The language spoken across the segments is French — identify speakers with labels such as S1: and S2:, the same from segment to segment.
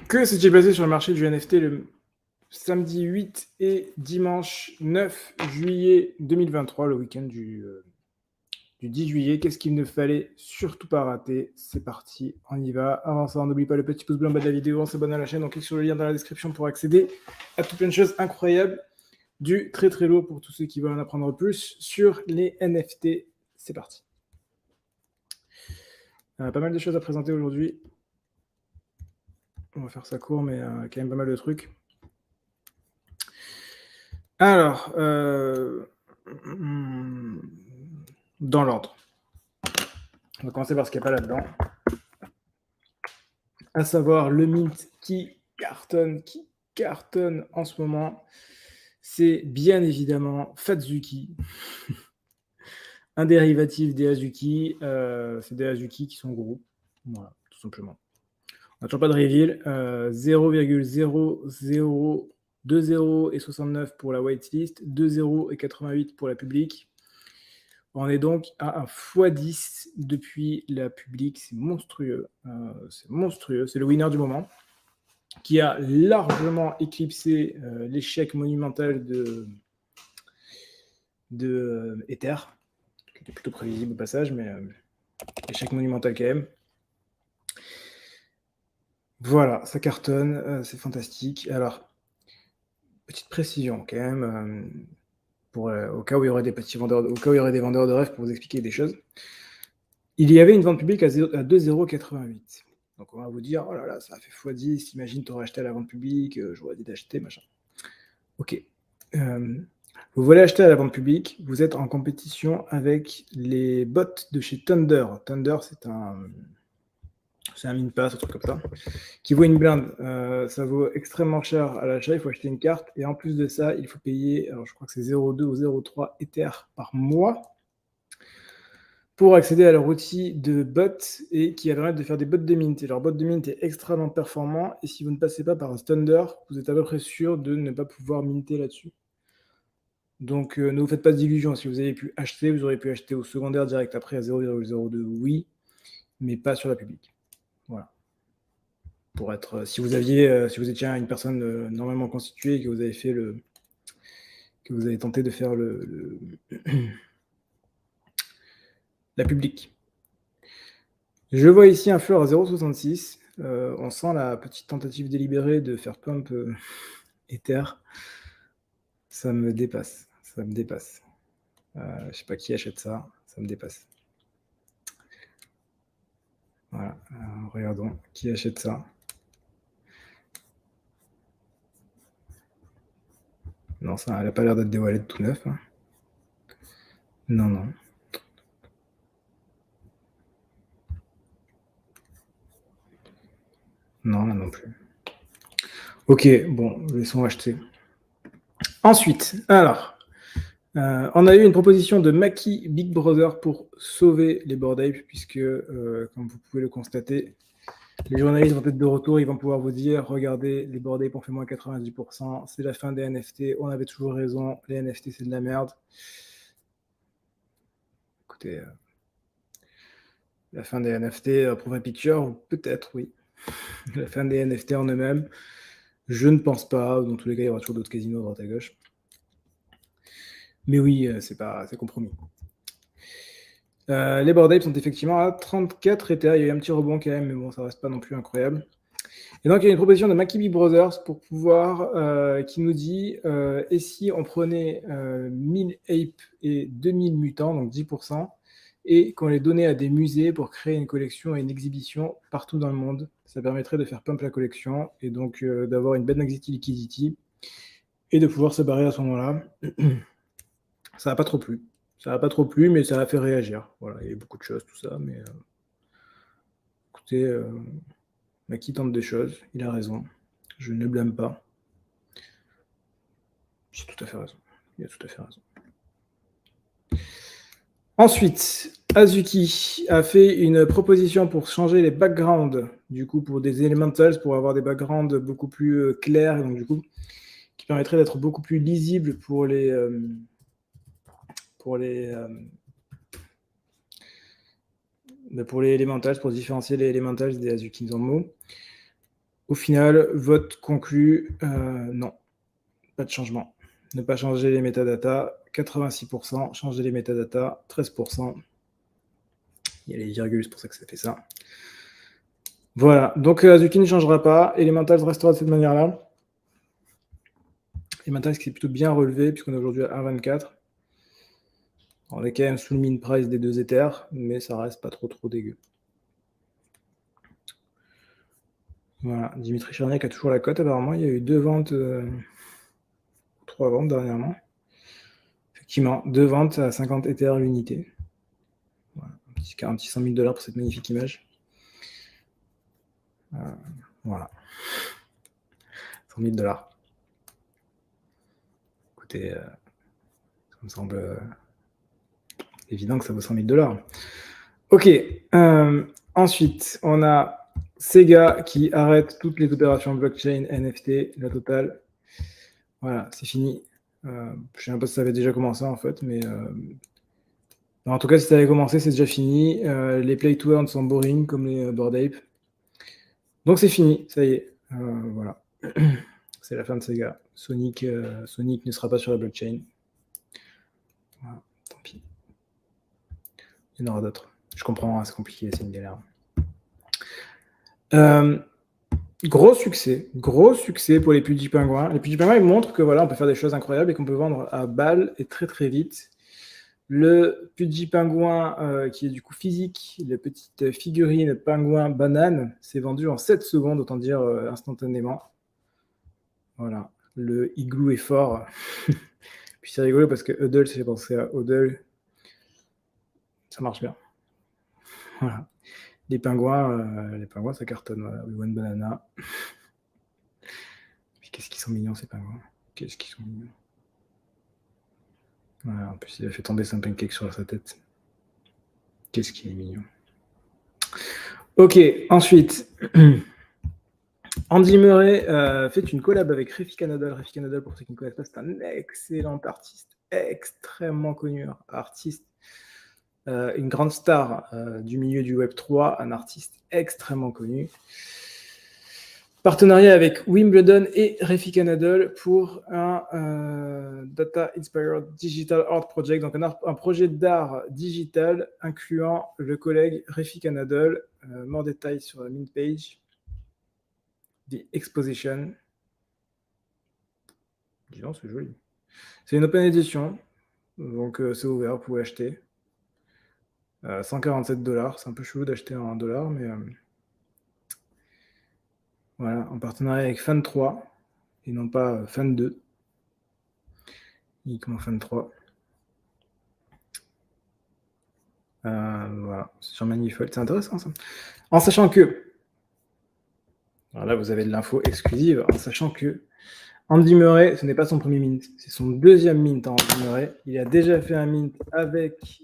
S1: Que s'est-il passé sur le marché du NFT le samedi 8 et dimanche 9 juillet 2023, le week-end du 10 juillet? Qu'est-ce qu'il ne fallait surtout pas rater? C'est parti, on y va. Avant ça, n'oublie pas le petit pouce bleu en bas de la vidéo, on s'abonne à la chaîne, on clique sur le lien dans la description pour accéder à tout plein de choses incroyables, du très très lourd pour tous ceux qui veulent en apprendre plus sur les NFT. C'est parti. Pas mal de choses à présenter aujourd'hui. On va faire ça court, mais quand même pas mal de trucs. Alors, dans l'ordre. On va commencer par ce qu'il n'y a pas là-dedans. À savoir le mint qui cartonne en ce moment. C'est bien évidemment Fatsuki. Un dérivatif des Azuki. C'est des Azuki qui sont gros. Voilà, tout simplement. On n'a toujours pas de reveal. 0,0020 et 69 pour la whitelist, 2,0 et 88 pour la publique. On est donc à un x10 depuis la publique. C'est monstrueux. C'est monstrueux. C'est le winner du moment qui a largement éclipsé l'échec monumental de Ether, qui était plutôt prévisible au passage, mais échec monumental quand même. Voilà, ça cartonne, c'est fantastique. Alors, petite précision quand même, au cas où il y aurait des petits vendeurs, au cas où il y aurait des vendeurs de rêve pour vous expliquer des choses. Il y avait une vente publique à 2,088. Donc on va vous dire, oh là là, ça a fait x10, imagine, tu aurais acheté à la vente publique, j'aurais dit d'acheter, machin. Ok. Vous voulez acheter à la vente publique, vous êtes en compétition avec les bots de chez Thunder. Thunder, c'est un min-pass, un truc comme ça, qui vaut une blinde. Ça vaut extrêmement cher à l'achat, il faut acheter une carte, et en plus de ça, il faut payer, alors je crois que c'est 0,2 ou 0,3 Ether par mois, pour accéder à leur outil de bot et qui permettent de faire des bots de mint. Et leur bot de mint est extrêmement performant et si vous ne passez pas par un Thunder, vous êtes à peu près sûr de ne pas pouvoir minter là-dessus. Donc ne vous faites pas d'illusions. Si vous avez pu acheter, vous auriez pu acheter au secondaire direct après à 0,02, oui, mais pas sur la publique. Voilà. Pour être, si vous étiez une personne normalement constituée et que vous avez fait que vous avez tenté de faire la publique. Je vois ici un floor à 0,66. On sent la petite tentative délibérée de faire pump Ether. Ça me dépasse. Ça me dépasse. Je ne sais pas qui achète ça. Ça me dépasse. Voilà. Regardons qui achète ça. Non, ça n'a pas l'air d'être des wallets tout neufs. Hein. Non, non. Non, là non plus. Ok, bon, laissons acheter. Ensuite, alors, on a eu une proposition de Maki Big Brother pour sauver les Bored Ape, puisque, comme vous pouvez le constater, les journalistes vont être de retour, ils vont pouvoir vous dire, regardez, les Bored Ape ont fait moins 90%, c'est la fin des NFT, on avait toujours raison, les NFT c'est de la merde. Écoutez, la fin des NFT pour un picture, peut-être, oui. La fin des NFT en eux-mêmes, je ne pense pas. Dans tous les cas, il y aura toujours d'autres casinos à droite à gauche. Mais oui, c'est compromis. Les Bored Apes sont effectivement à 34 Ether. Il y a eu un petit rebond quand même, mais bon, ça reste pas non plus incroyable. Et donc, il y a une proposition de Makibi Brothers pour pouvoir, qui nous dit et si on prenait 1000 apes et 2000 mutants, donc 10%, et qu'on les donnait à des musées pour créer une collection et une exhibition partout dans le monde. Ça permettrait de faire pump la collection et donc d'avoir une belle Nexity Liquidity et de pouvoir se barrer à ce moment-là. Ça n'a pas trop plu. Ça n'a pas trop plu, mais ça a fait réagir. Voilà, il y a eu beaucoup de choses, tout ça, mais écoutez, Maki tente des choses, il a raison. Je ne blâme pas. J'ai tout à fait raison. Il a tout à fait raison. Ensuite, Azuki a fait une proposition pour changer les backgrounds, du coup, pour des elementals, pour avoir des backgrounds beaucoup plus clairs, et donc du coup, qui permettrait d'être beaucoup plus lisible pour les elementals, pour différencier les elementals des Azuki Zanmo. Au final, vote conclu, non, pas de changement. Ne pas changer les métadatas, 86%, changer les métadatas, 13%. Il y a les virgules, c'est pour ça que ça fait ça. Voilà, donc Azuki ne changera pas, Elementals restera de cette manière-là. Elementals qui est plutôt bien relevé, puisqu'on est aujourd'hui à 1,24. On est quand même sous le min price des 2 Ethers, mais ça reste pas trop dégueu. Voilà, Dimitri Cherniak a toujours la cote apparemment, il y a eu 2 ventes, 3 ventes dernièrement. Effectivement, 2 ventes à 50 Ethers l'unité. Voilà, un petit 100 000 $ pour cette magnifique image. Voilà. 100 000 $. Écoutez, ça me semble évident que ça vaut 100 000 $. Ok. Ensuite, on a Sega qui arrête toutes les opérations blockchain, NFT, la totale. Voilà, c'est fini. Je ne sais même pas si ça avait déjà commencé en fait, mais en tout cas, si ça avait commencé, c'est déjà fini. Les play to earn sont boring comme les Bored Ape. Donc c'est fini, ça y est. Voilà. C'est la fin de Sega. Sonic ne sera pas sur la blockchain. Voilà, tant pis. Il y en aura d'autres. Je comprends, hein, c'est compliqué, c'est une galère. Gros succès pour les Pudgy Pingouins. Les Pudgy Pingouins, ils montrent que voilà, on peut faire des choses incroyables et qu'on peut vendre à balle et très très vite. Le Pudgy Pingouin, qui est du coup physique, la petite figurine pingouin banane, s'est vendu en 7 secondes, autant dire instantanément. Voilà, le igloo est fort. Puis c'est rigolo parce que Huddle, ça fait penser à Hodl. Ça marche bien. Voilà. Les pingouins, ça cartonne. Voilà. We want banana. Puis qu'est-ce qu'ils sont mignons, ces pingouins. Qu'est-ce qu'ils sont mignons. Voilà, en plus, il a fait tomber son pancake sur sa tête. Qu'est-ce qu'il est mignon. Ok, ensuite, Andy Murray fait une collab avec Refi Canadol. Refi Canadol, pour ceux qui ne connaissent pas, c'est un excellent artiste, extrêmement connu artiste, une grande star du milieu du Web3, un artiste extrêmement connu. Partenariat avec Wimbledon et Refi Canadol pour un Data Inspired Digital Art Project, donc un projet d'art digital incluant le collègue Refi Canadol. More détails sur la main page. The Exposition. Disons, c'est joli. C'est une open edition, donc c'est ouvert, vous pouvez acheter. 147 $, c'est un peu chelou d'acheter en $, mais voilà, en partenariat avec Fan 3 et non pas Fan 2. Uniquement Fan 3. Voilà, c'est sur Manifold, c'est intéressant ça. En sachant que, alors là vous avez de l'info exclusive, en sachant que Andy Murray, ce n'est pas son premier mint, c'est son deuxième mint Andy Murray. Il a déjà fait un mint avec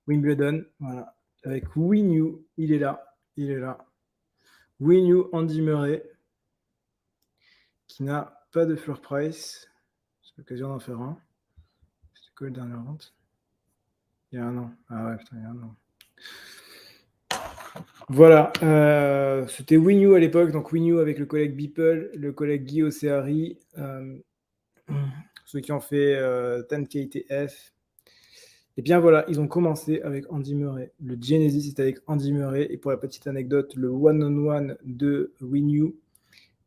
S1: Wimbledon, voilà, avec Winyu, il est là. Winyu Andy Murray, qui n'a pas de floor price. C'est l'occasion d'en faire un. C'était quoi le dernier vente? Il y a un an. Ah ouais, putain, il y a un an. Voilà, c'était Winyu à l'époque, donc Winyu avec le collègue Beeple, le collègue Guy Oceari, ceux qui ont fait 10KTF. Et bien voilà, ils ont commencé avec Andy Murray. Le Genesis est avec Andy Murray, et pour la petite anecdote, le one-on-one de Winyu,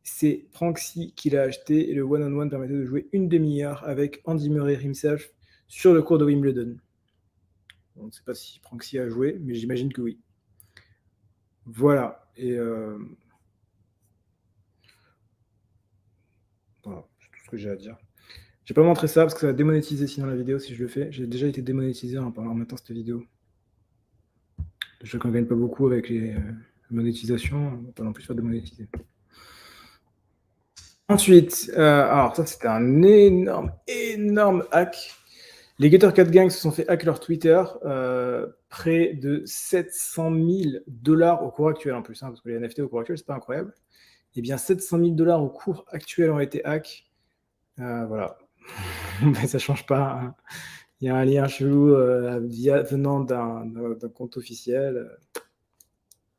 S1: c'est Pranksy qui l'a acheté, et le one-on-one permettait de jouer une demi-heure avec Andy Murray himself sur le cours de Wimbledon. On ne sait pas si Pranksy a joué, mais j'imagine que oui. Voilà, et voilà, c'est tout ce que j'ai à dire. Je vais pas montrer ça parce que ça va démonétiser sinon la vidéo si je le fais. J'ai déjà été démonétisé en mettant cette vidéo. Je ne gagne pas beaucoup avec les monétisations, on va pas non plus se faire démonétiser. Ensuite, alors ça c'était un énorme hack. Les Gutter Cat Gang se sont fait hack leur Twitter, près de 700 000 $ au cours actuel en plus, hein, parce que les NFT au cours actuel, c'est pas incroyable. Eh bien, 700 000 $ au cours actuel ont été hack. Voilà. Mais ça change pas. Hein. Il y a un lien chelou venant d'un compte officiel.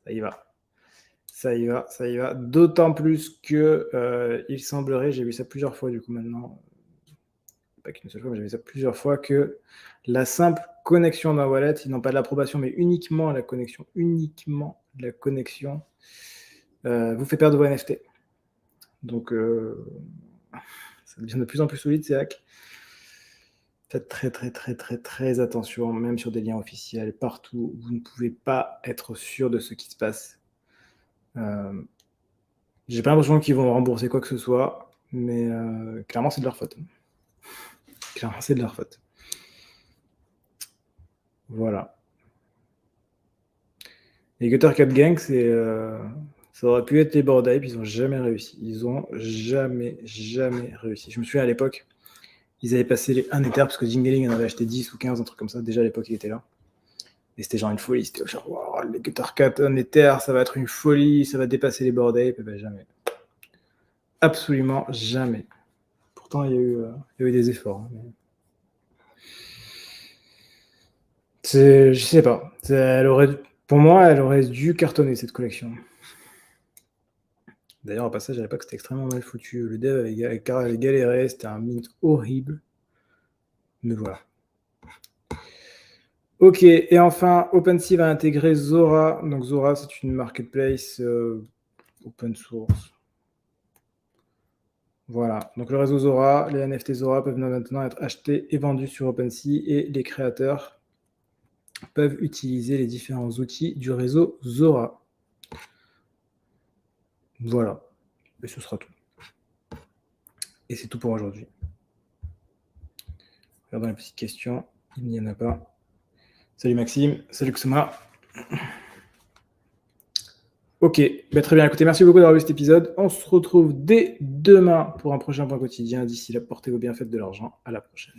S1: Ça y va. Ça y va, ça y va. D'autant plus que il semblerait, j'ai vu ça plusieurs fois du coup maintenant, pas qu'une seule fois, mais j'ai vu ça plusieurs fois, que la simple connexion d'un wallet, ils n'ont pas de l'approbation, mais uniquement la connexion, vous fait perdre vos NFT. Donc, ça devient de plus en plus solide ces hacks. Faites très, très, très, très, très attention, même sur des liens officiels, partout. Vous ne pouvez pas être sûr de ce qui se passe. J'ai pas l'impression qu'ils vont rembourser quoi que ce soit, mais clairement, c'est de leur faute. Clairement, c'est de leur faute. Voilà. Les Gutter Cat Gang, ça aurait pu être les Bored Ape, ils ont jamais réussi. Ils ont jamais réussi. Je me souviens à l'époque, ils avaient passé les 1 Ether, parce que Jingeling en avait acheté 10 ou 15, un truc comme ça. Déjà à l'époque, il était là. Et c'était genre une folie. C'était genre, wow, les Gutter Cat 1 Ether, ça va être une folie, ça va dépasser les Bored Ape. Et ben jamais. Absolument jamais. Pourtant, il y a eu des efforts. Hein, mais... je sais pas. Pour moi, elle aurait dû cartonner cette collection. D'ailleurs, au passage, à l'époque, c'était extrêmement mal foutu. Le dev avait galéré, c'était un mint horrible. Mais voilà. Ok, et enfin, OpenSea va intégrer Zora. Donc Zora, c'est une marketplace open source. Voilà, donc le réseau Zora, les NFT Zora peuvent maintenant être achetés et vendus sur OpenSea et les créateurs peuvent utiliser les différents outils du réseau Zora. Voilà, et ce sera tout. Et c'est tout pour aujourd'hui. Regardons les petites questions, il n'y en a pas. Salut Maxime, salut Kusuma. Ok, bah très bien, écoutez, merci beaucoup d'avoir vu cet épisode. On se retrouve dès demain pour un prochain point quotidien. D'ici là, portez-vous bien, faites de l'argent. À la prochaine.